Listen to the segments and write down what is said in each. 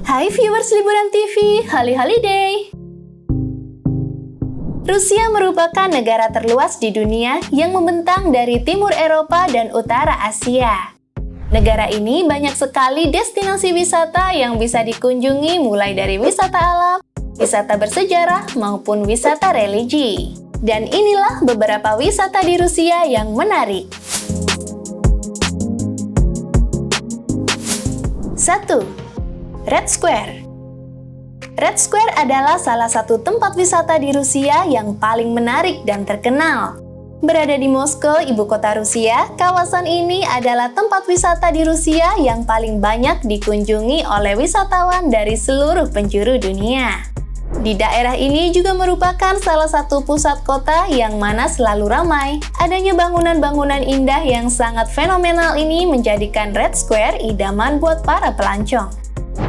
Hai viewers Liburan TV, Happy Holiday! Rusia merupakan negara terluas di dunia yang membentang dari timur Eropa dan utara Asia. Negara ini banyak sekali destinasi wisata yang bisa dikunjungi mulai dari wisata alam, wisata bersejarah, maupun wisata religi. Dan inilah beberapa wisata di Rusia yang menarik. 1. Red Square. Red Square adalah salah satu tempat wisata di Rusia yang paling menarik dan terkenal. Berada di Moskow, ibu kota Rusia, kawasan ini adalah tempat wisata di Rusia yang paling banyak dikunjungi oleh wisatawan dari seluruh penjuru dunia. Di daerah ini juga merupakan salah satu pusat kota yang mana selalu ramai. Adanya bangunan-bangunan indah yang sangat fenomenal ini menjadikan Red Square idaman buat para pelancong.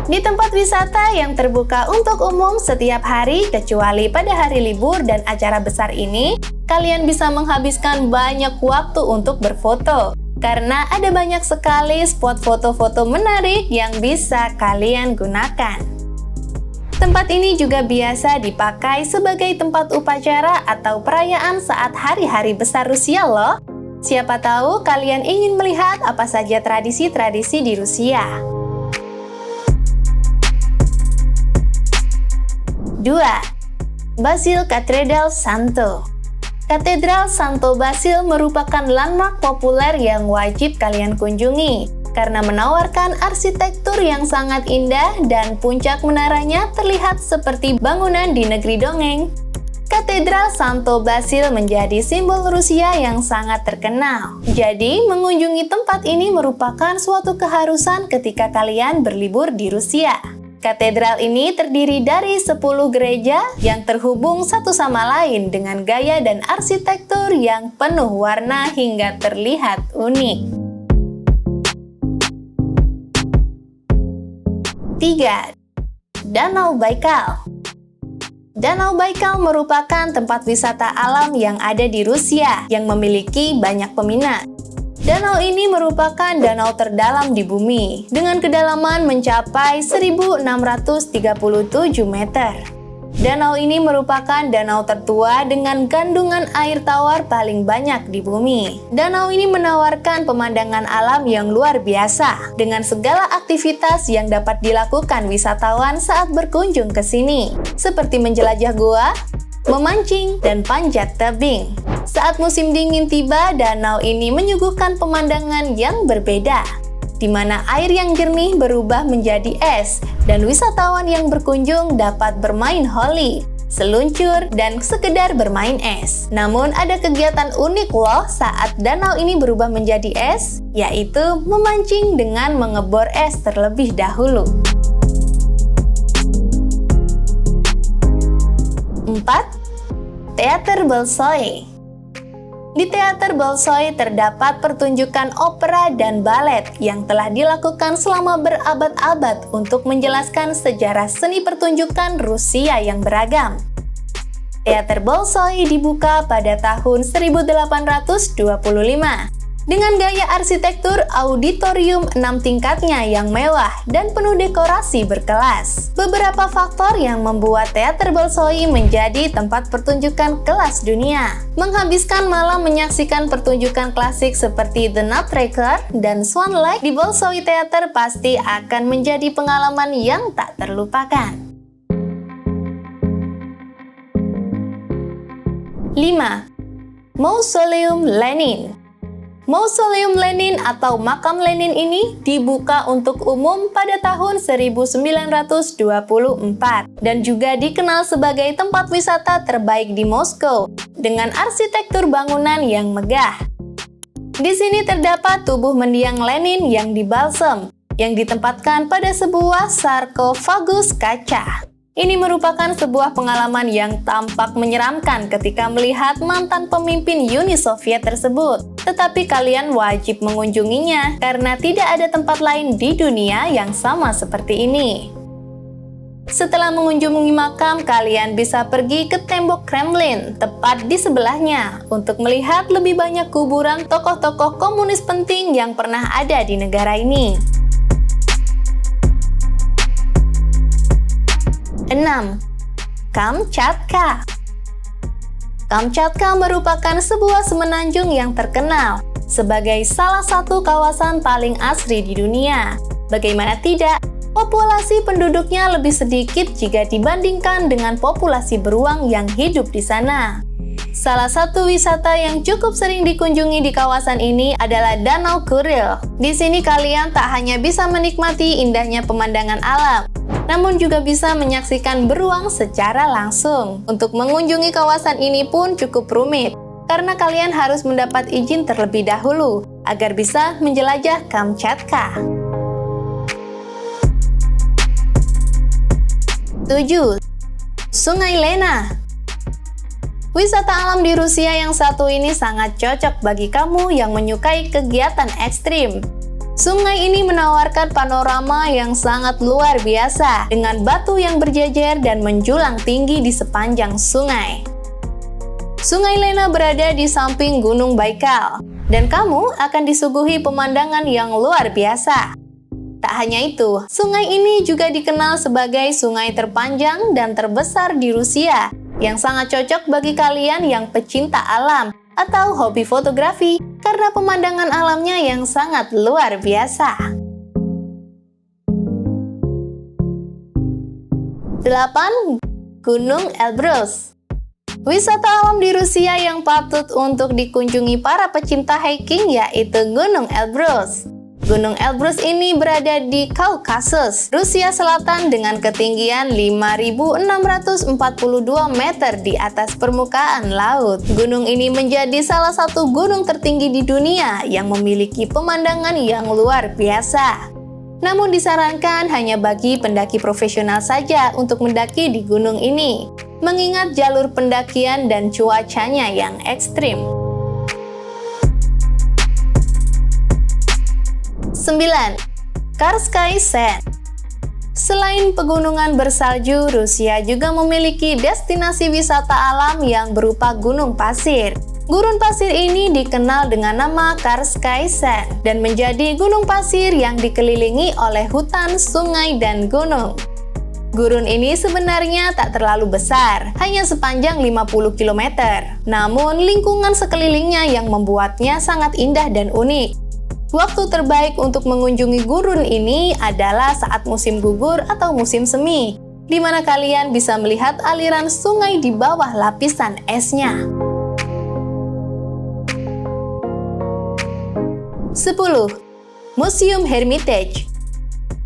Di tempat wisata yang terbuka untuk umum setiap hari kecuali pada hari libur dan acara besar ini, kalian bisa menghabiskan banyak waktu untuk berfoto. Karena ada banyak sekali spot foto-foto menarik yang bisa kalian gunakan. Tempat ini juga biasa dipakai sebagai tempat upacara atau perayaan saat hari-hari besar Rusia loh. Siapa tahu kalian ingin melihat apa saja tradisi-tradisi di Rusia. 2. Basil Cathedral Santo. Katedral Santo Basil merupakan landmark populer yang wajib kalian kunjungi karena menawarkan arsitektur yang sangat indah dan puncak menaranya terlihat seperti bangunan di negeri dongeng. Katedral Santo Basil menjadi simbol Rusia yang sangat terkenal. Jadi, mengunjungi tempat ini merupakan suatu keharusan ketika kalian berlibur di Rusia. Katedral ini terdiri dari 10 gereja yang terhubung satu sama lain dengan gaya dan arsitektur yang penuh warna hingga terlihat unik. 3. Danau Baikal. Danau Baikal merupakan tempat wisata alam yang ada di Rusia yang memiliki banyak peminat. Danau ini merupakan danau terdalam di bumi, dengan kedalaman mencapai 1.637 meter. Danau ini merupakan danau tertua dengan kandungan air tawar paling banyak di bumi. Danau ini menawarkan pemandangan alam yang luar biasa, dengan segala aktivitas yang dapat dilakukan wisatawan saat berkunjung ke sini, seperti menjelajah gua, memancing, dan panjat tebing. Saat musim dingin tiba, danau ini menyuguhkan pemandangan yang berbeda, di mana air yang jernih berubah menjadi es, dan wisatawan yang berkunjung dapat bermain holi, seluncur, dan sekedar bermain es. Namun ada kegiatan unik loh saat danau ini berubah menjadi es, yaitu memancing dengan mengebor es terlebih dahulu. 4. Teater Bolshoi. Di Teater Bolshoi terdapat pertunjukan opera dan balet yang telah dilakukan selama berabad-abad untuk menjelaskan sejarah seni pertunjukan Rusia yang beragam. Teater Bolshoi dibuka pada tahun 1825 dengan gaya arsitektur auditorium 6 tingkatnya yang mewah dan penuh dekorasi berkelas. Beberapa faktor yang membuat Teater Bolshoi menjadi tempat pertunjukan kelas dunia. Menghabiskan malam menyaksikan pertunjukan klasik seperti The Nutcracker dan Swan Lake di Bolshoi Theater pasti akan menjadi pengalaman yang tak terlupakan. 5. Mausoleum Lenin. Mausoleum Lenin atau makam Lenin ini dibuka untuk umum pada tahun 1924 dan juga dikenal sebagai tempat wisata terbaik di Moskow dengan arsitektur bangunan yang megah. Di sini terdapat tubuh mendiang Lenin yang dibalsem yang ditempatkan pada sebuah sarkofagus kaca. Ini merupakan sebuah pengalaman yang tampak menyeramkan ketika melihat mantan pemimpin Uni Soviet tersebut. Tetapi kalian wajib mengunjunginya karena tidak ada tempat lain di dunia yang sama seperti ini. Setelah mengunjungi makam, kalian bisa pergi ke tembok Kremlin, tepat di sebelahnya, untuk melihat lebih banyak kuburan tokoh-tokoh komunis penting yang pernah ada di negara ini. 6. Kamchatka. Kamchatka merupakan sebuah semenanjung yang terkenal sebagai salah satu kawasan paling asri di dunia. Bagaimana tidak, populasi penduduknya lebih sedikit jika dibandingkan dengan populasi beruang yang hidup di sana. Salah satu wisata yang cukup sering dikunjungi di kawasan ini adalah Danau Kuril. Di sini kalian tak hanya bisa menikmati indahnya pemandangan alam, namun juga bisa menyaksikan beruang secara langsung. Untuk mengunjungi kawasan ini pun cukup rumit, karena kalian harus mendapat izin terlebih dahulu agar bisa menjelajah Kamchatka. 7. Sungai Lena. Wisata alam di Rusia yang satu ini sangat cocok bagi kamu yang menyukai kegiatan ekstrim. Sungai ini menawarkan panorama yang sangat luar biasa dengan batu yang berjejer dan menjulang tinggi di sepanjang sungai. Sungai Lena berada di samping Gunung Baikal, dan kamu akan disuguhi pemandangan yang luar biasa. Tak hanya itu, sungai ini juga dikenal sebagai sungai terpanjang dan terbesar di Rusia, yang sangat cocok bagi kalian yang pecinta alam atau hobi fotografi karena pemandangan alamnya yang sangat luar biasa. 8. Gunung Elbrus. Wisata alam di Rusia yang patut untuk dikunjungi para pecinta hiking yaitu Gunung Elbrus. Gunung Elbrus ini berada di Kaukasus, Rusia Selatan dengan ketinggian 5.642 meter di atas permukaan laut. Gunung ini menjadi salah satu gunung tertinggi di dunia yang memiliki pemandangan yang luar biasa. Namun disarankan hanya bagi pendaki profesional saja untuk mendaki di gunung ini, mengingat jalur pendakian dan cuacanya yang ekstrim. 9. Karskay Sen. Selain pegunungan bersalju, Rusia juga memiliki destinasi wisata alam yang berupa gunung pasir. Gurun pasir ini dikenal dengan nama Karskay Sen dan menjadi gunung pasir yang dikelilingi oleh hutan, sungai, dan gunung. Gurun ini sebenarnya tak terlalu besar, hanya sepanjang 50 km. Namun lingkungan sekelilingnya yang membuatnya sangat indah dan unik. Waktu terbaik untuk mengunjungi gurun ini adalah saat musim gugur atau musim semi, di mana kalian bisa melihat aliran sungai di bawah lapisan esnya. 10. Museum Hermitage.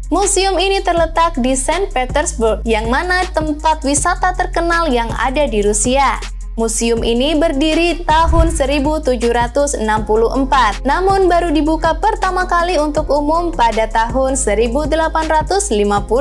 Museum ini terletak di Saint Petersburg, yang mana tempat wisata terkenal yang ada di Rusia. Museum ini berdiri tahun 1764, namun baru dibuka pertama kali untuk umum pada tahun 1852.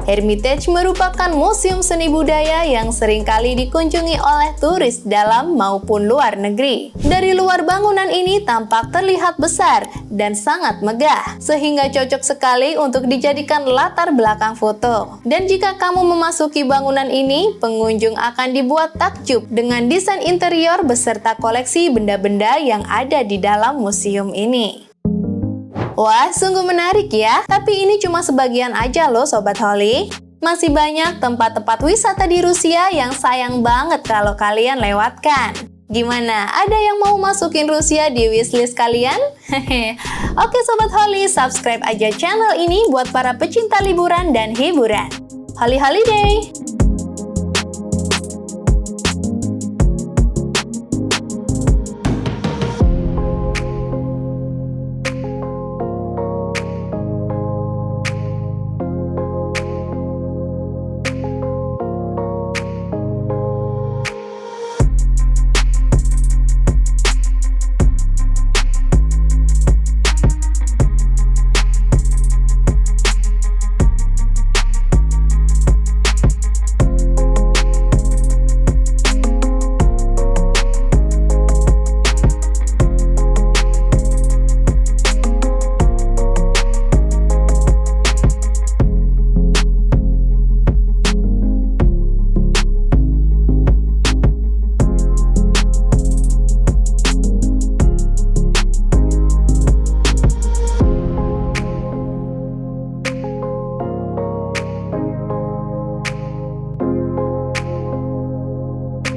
Hermitage merupakan museum seni budaya yang seringkali dikunjungi oleh turis dalam maupun luar negeri. Dari luar bangunan ini tampak terlihat besar dan sangat megah, sehingga cocok sekali untuk dijadikan latar belakang foto. Dan jika kamu memasuki bangunan ini, pengunjung akan dibuat takjub dengan desain interior beserta koleksi benda-benda yang ada di dalam museum ini. Wah, sungguh menarik ya. Tapi ini cuma sebagian aja loh Sobat Holly. Masih banyak tempat-tempat wisata di Rusia yang sayang banget kalau kalian lewatkan. Gimana? Ada yang mau masukin Rusia di wishlist kalian? Oke Sobat Holly, subscribe aja channel ini buat para pecinta liburan dan hiburan. Holly Holiday!